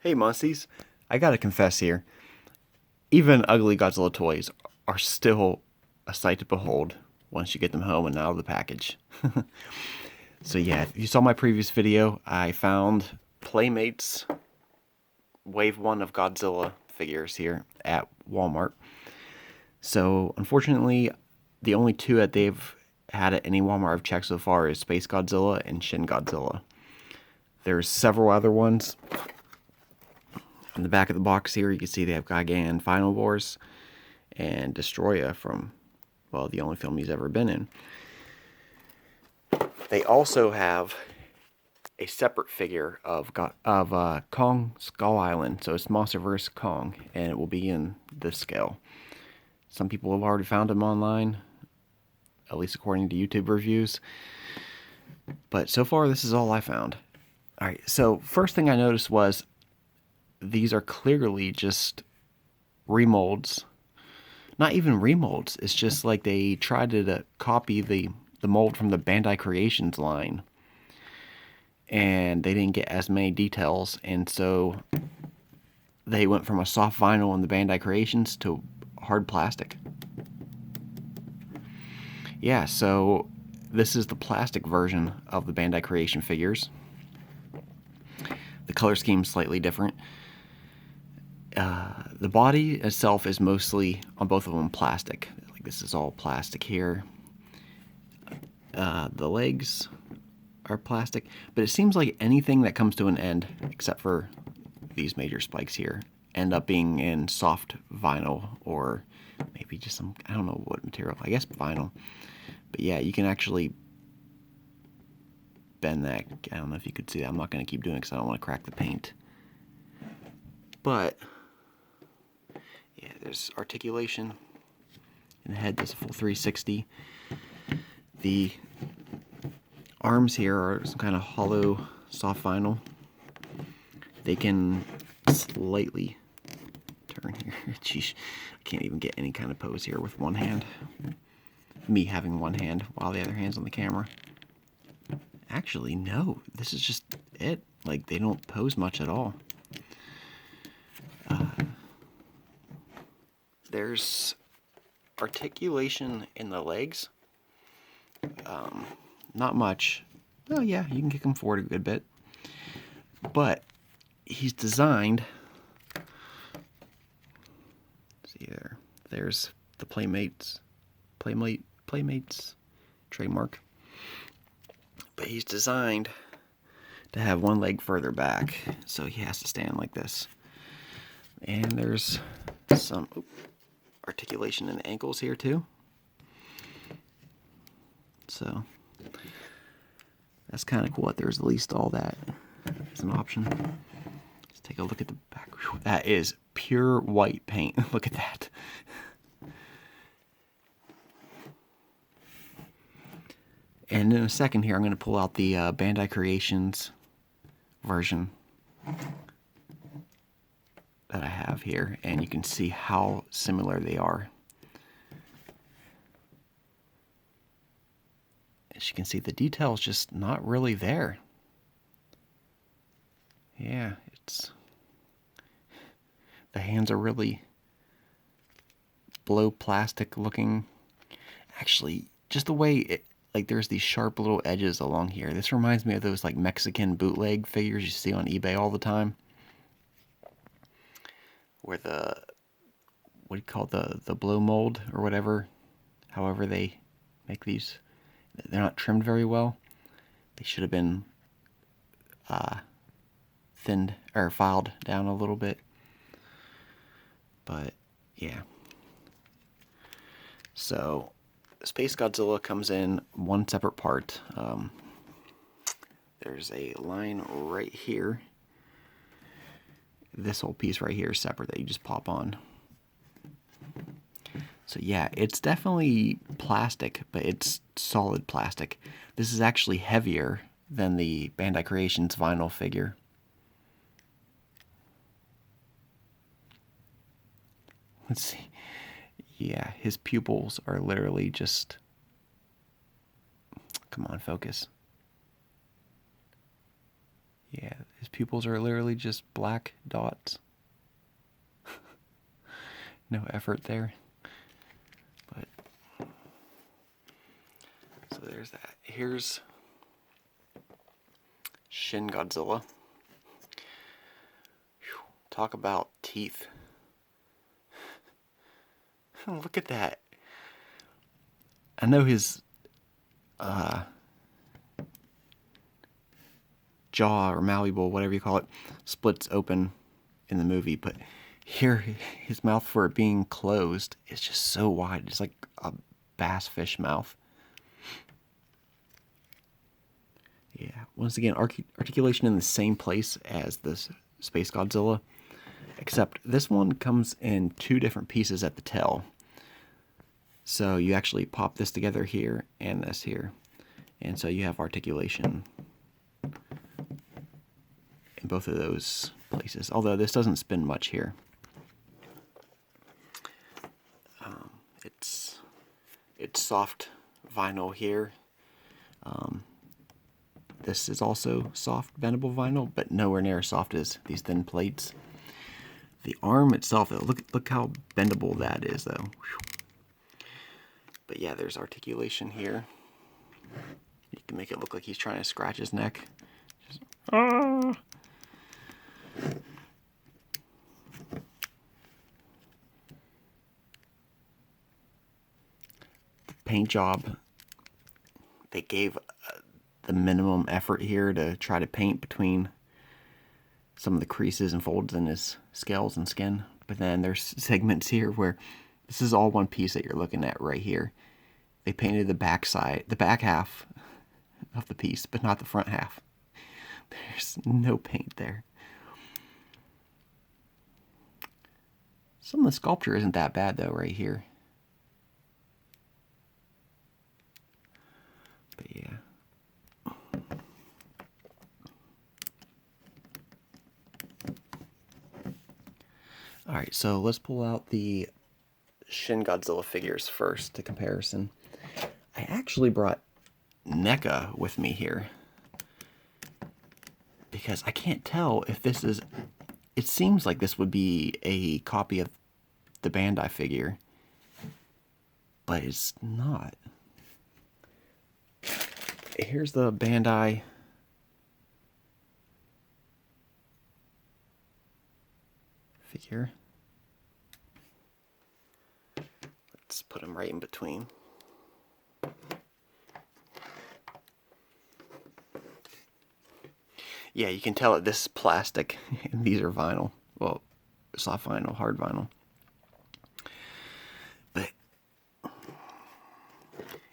Hey Muncies, I gotta confess here, even ugly Godzilla toys are still a sight to behold once you get them home and out of the package. So yeah, if you saw my previous video, I found Playmates Wave 1 of Godzilla figures here at Walmart. So unfortunately, the only two that they've had at any Walmart I've checked so far is Spacegodzilla and Shin Godzilla. There's several other ones. On the back of the box here, you can see they have Gigan Final Wars and Destroya from, well, the only film he's ever been in. They also have a separate figure of Kong Skull Island, so it's Monsterverse Kong, and it will be in this scale. Some people have already found him online, at least according to YouTube reviews. But so far, this is all I found. Alright, so first thing I noticed was these are clearly just remolds. Not even remolds. It's just like they tried to copy the mold from the Bandai Creations line. And they didn't get as many details. And so they went from a soft vinyl in the Bandai Creations to hard plastic. Yeah, so this is the plastic version of the Bandai Creation figures. The color scheme is slightly different. The body itself is mostly, on both of them, plastic. Like this is all plastic here. The legs are plastic, but it seems like anything that comes to an end, except for these major spikes here, end up being in soft vinyl or maybe just some, I don't know what material, I guess vinyl. But yeah, you can actually bend that. I don't know if you could see that. I'm not going to keep doing it because I don't want to crack the paint. But yeah, there's articulation in the head. Does a full 360. The arms here are some kind of hollow soft vinyl. They can slightly turn here. Jeez, I can't even get any kind of pose here with one hand. Me having one hand while the other hand's on the camera. Actually, no. This is just it. Like, they don't pose much at all. There's articulation in the legs. Not much. Oh yeah, you can kick him forward a good bit. But he's designed. See there. There's the Playmates trademark. But he's designed to have one leg further back, so he has to stand like this. And there's some articulation in the ankles here too. So that's kind of cool that there's at least all that as an option. Let's take a look at the back. That is pure white paint. Look at that. And in a second here, I'm going to pull out the Bandai Creations version that I have here, and you can see how similar they are. As you can see, the detail is just not really there. Yeah, the hands are really blow plastic looking. Actually, just the way it, like there's these sharp little edges along here. This reminds me of those like Mexican bootleg figures you see on eBay all the time. Where what do you call the blow mold or whatever, however they make these, they're not trimmed very well. They should have been thinned or filed down a little bit. But yeah. So Spacegodzilla comes in one separate part. There's a line right here. This whole piece right here is separate that you just pop on. So yeah, it's definitely plastic, but it's solid plastic. This is actually heavier than the Bandai Creations vinyl figure. Let's see. Yeah, his pupils are literally just... Come on, focus. Yeah, his pupils are literally just black dots. No effort there. But so there's that. Here's Shin Godzilla. Whew. Talk about teeth. Look at that. I know his jaw or malleable, whatever you call it, splits open in the movie, but here his mouth, for it being closed, is just so wide. It's like a bass fish mouth. Yeah, once again, articulation in the same place as this Spacegodzilla, except this one comes in two different pieces at the tail. So you actually pop this together here and this here, and so you have articulation in both of those places, although this doesn't spin much here. It's soft vinyl here. This is also soft bendable vinyl, but nowhere near as soft as these thin plates. The arm itself, look how bendable that is, though. But yeah, there's articulation here. You can make it look like he's trying to scratch his neck. Just, ah! The paint job, they gave the minimum effort here to try to paint between some of the creases and folds in his scales and skin. But then there's segments here where this is all one piece that you're looking at right here. They painted the back side, the back half of the piece, but not the front half. There's no paint there. Some of the sculpture isn't that bad though right here. But yeah. Alright, so let's pull out the Shin Godzilla figures first to comparison. I actually brought NECA with me here because I can't tell if this is... It seems like this would be a copy of the Bandai figure, but it's not. Here's the Bandai figure. Let's put him right in between. Yeah, you can tell that this is plastic and these are vinyl. Well, soft vinyl, hard vinyl. But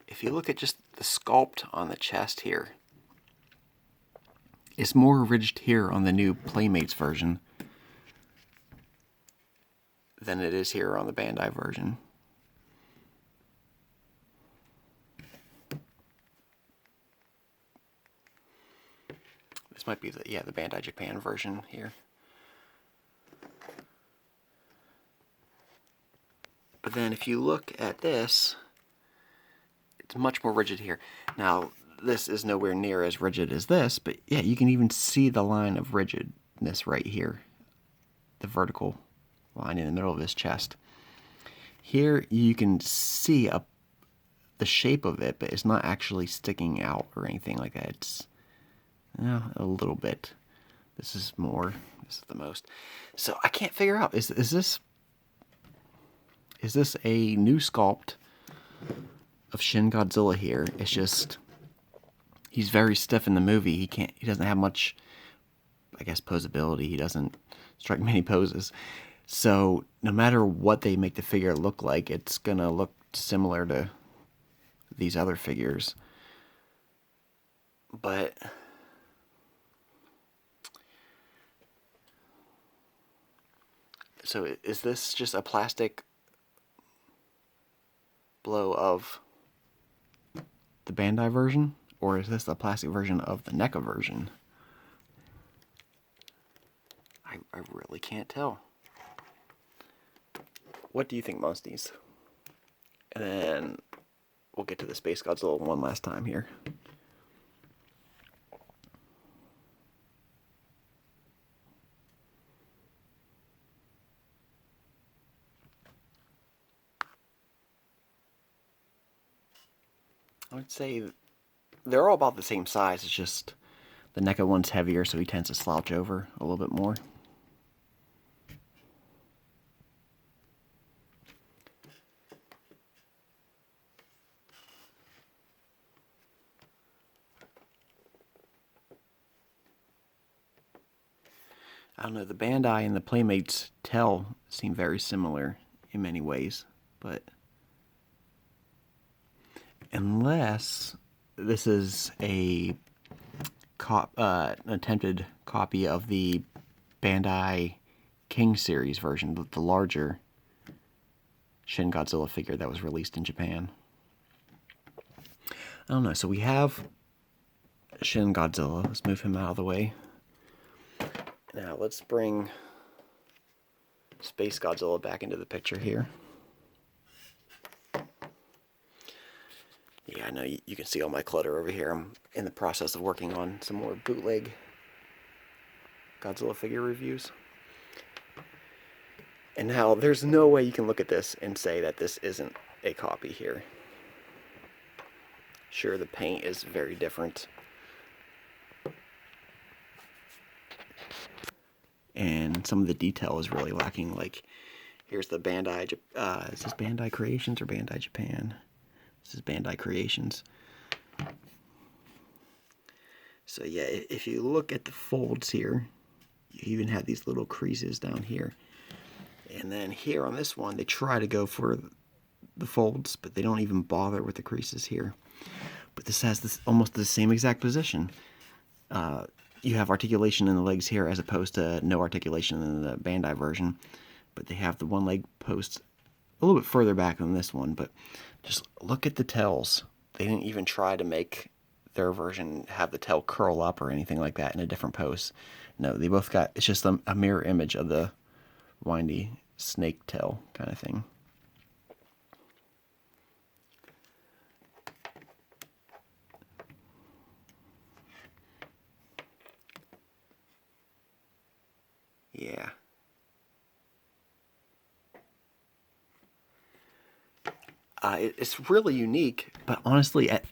if you look at just the sculpt on the chest here, it's more ridged here on the new Playmates version than it is here on the Bandai version. This might be the Bandai Japan version here. But then if you look at this, it's much more rigid here. Now, this is nowhere near as rigid as this, but yeah, you can even see the line of rigidness right here. The vertical line in the middle of his chest. Here you can see the shape of it, but it's not actually sticking out or anything like that. It's a little bit. This is more. This is the most. So I can't figure out, is this a new sculpt of Shin Godzilla here? It's just he's very stiff in the movie. He doesn't have much, I guess, posability. He doesn't strike many poses. So no matter what they make the figure look like, it's gonna look similar to these other figures. But so is this just a plastic blow of the Bandai version? Or is this the plastic version of the NECA version? I really can't tell. What do you think, Monsties? And then we'll get to the Spacegodzilla one last time here. I would say they're all about the same size. It's just the NECA one's heavier, so he tends to slouch over a little bit more. I don't know, the Bandai and the Playmates tail seem very similar in many ways, but unless this is an attempted copy of the Bandai King series version, the larger Shin Godzilla figure that was released in Japan. I don't know, so we have Shin Godzilla. Let's move him out of the way. Now let's bring Spacegodzilla back into the picture here. Yeah, I know you can see all my clutter over here. I'm in the process of working on some more bootleg Godzilla figure reviews. And now there's no way you can look at this and say that this isn't a copy here. Sure, the paint is very different. And some of the detail is really lacking. Like, here's the Bandai, is this Bandai Creations or Bandai Japan? This is Bandai Creations. So yeah, if you look at the folds here, you even have these little creases down here. And then here on this one, they try to go for the folds, but they don't even bother with the creases here. But this has this almost the same exact position. You have articulation in the legs here as opposed to no articulation in the Bandai version. But they have the one leg post a little bit further back than this one. But just look at the tails. They didn't even try to make their version have the tail curl up or anything like that in a different pose. No, they both got, it's just a mirror image of the windy snake tail kind of thing. Yeah. It's really unique, but honestly, at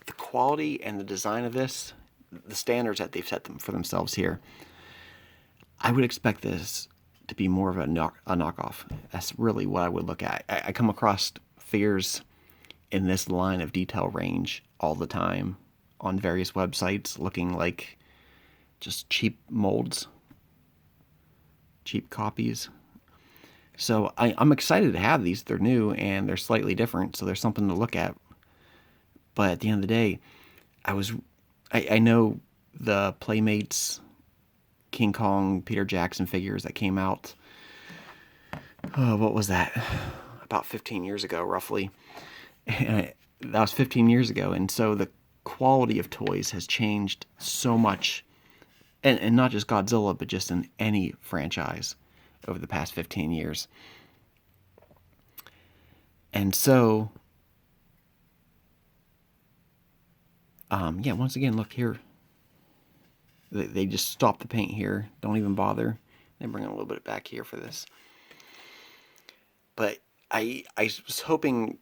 the quality and the design of this, the standards that they've set them for themselves here, I would expect this to be more of a knockoff. That's really what I would look at. I come across figures in this line of detail range all the time on various websites looking like just cheap molds, cheap copies. So I'm excited to have these. They're new and they're slightly different, so there's something to look at. But at the end of the day, I know the Playmates King Kong Peter Jackson figures that came out, what was that? About 15 years ago, roughly. And that was 15 years ago, and so the quality of toys has changed so much, and not just Godzilla, but just in any franchise over the past 15 years. And so, yeah, once again, look here. They just stop the paint here. Don't even bother. They bring a little bit back here for this. But I was hoping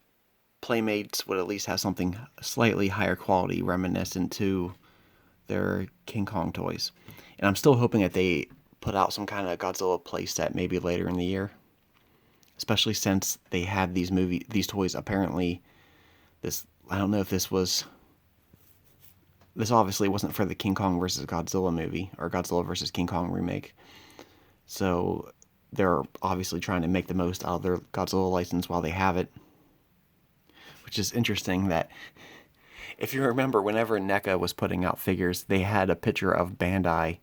Playmates would at least have something slightly higher quality reminiscent to their King Kong toys. And I'm still hoping that they put out some kind of Godzilla playset maybe later in the year. Especially since they had these toys apparently, I don't know if this obviously wasn't for the King Kong vs. Godzilla movie, or Godzilla vs. King Kong remake. So they're obviously trying to make the most out of their Godzilla license while they have it. Which is interesting that, if you remember, whenever NECA was putting out figures, they had a picture of Bandai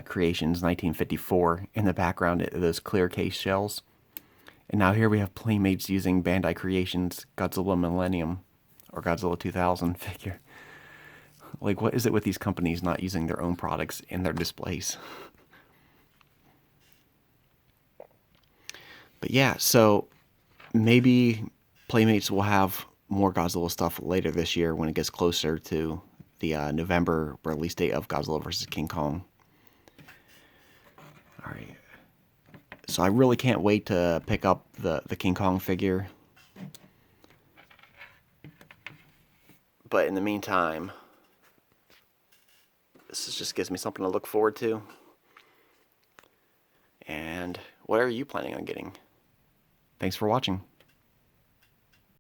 Creations 1954 in the background, those clear case shells. And now here we have Playmates using Bandai Creations Godzilla Millennium, or Godzilla 2000 figure. Like, what is it with these companies not using their own products in their displays? But yeah, so maybe Playmates will have more Godzilla stuff later this year when it gets closer to the November release date of Godzilla vs. King Kong. Alright. So I really can't wait to pick up the King Kong figure. But in the meantime, just gives me something to look forward to. And what are you planning on getting? Thanks for watching.